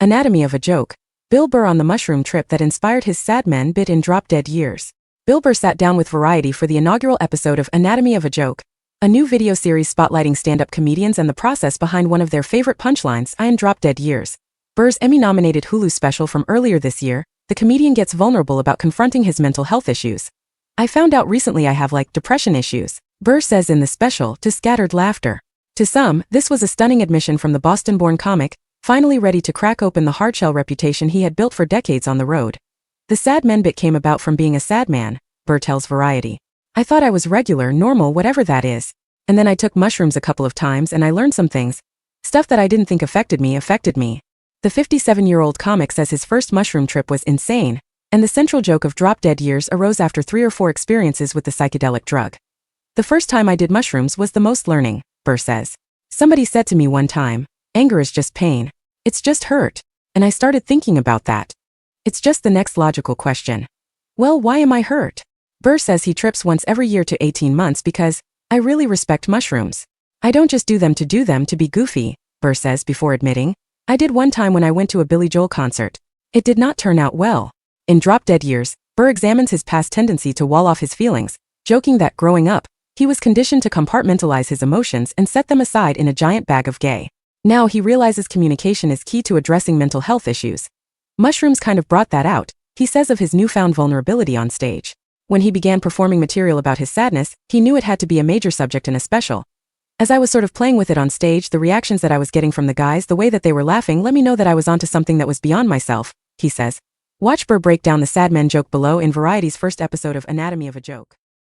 Anatomy of a joke. Bill Burr on the mushroom trip that inspired his sad men bit in drop-dead years. Bill Burr sat down with Variety for the inaugural episode of Anatomy of a Joke, a new video series spotlighting stand-up comedians and the process behind one of their favorite punchlines, in drop-dead years. Burr's Emmy-nominated Hulu special from earlier this year, the comedian gets vulnerable about confronting his mental health issues. "I found out recently I have depression issues," Burr says in the special, to scattered laughter. To some, this was a stunning admission from the Boston-born comic, finally ready to crack open the hardshell reputation he had built for decades on the road. "The sad men bit came about from being a sad man," Burr tells Variety. "I thought I was regular, normal, whatever that is. And then I took mushrooms a couple of times and I learned some things. Stuff that I didn't think affected me. The 57-year-old comic says his first mushroom trip was insane, and the central joke of drop-dead years arose after 3 or 4 experiences with the psychedelic drug. "The first time I did mushrooms was the most learning," Burr says. "Somebody said to me one time, anger is just pain. It's just hurt. And I started thinking about that. It's just the next logical question. Well, why am I hurt?" Burr says he trips once every year to 18 months because, "I really respect mushrooms. I don't just do them to be goofy," Burr says before admitting, "I did one time when I went to a Billy Joel concert. It did not turn out well." In Drop-Dead Years, Burr examines his past tendency to wall off his feelings, joking that growing up, he was conditioned to compartmentalize his emotions and set them aside in a giant bag of gay. Now he realizes communication is key to addressing mental health issues. Mushrooms kind of brought that out, he says of his newfound vulnerability on stage. "When he began performing material about his sadness, he knew it had to be a major subject in a special. As I was sort of playing with it on stage, the reactions that I was getting from the guys, the way that they were laughing, let me know that I was onto something that was beyond myself," he says. Watch Burr break down the sad men joke below in Variety's first episode of Anatomy of a Joke.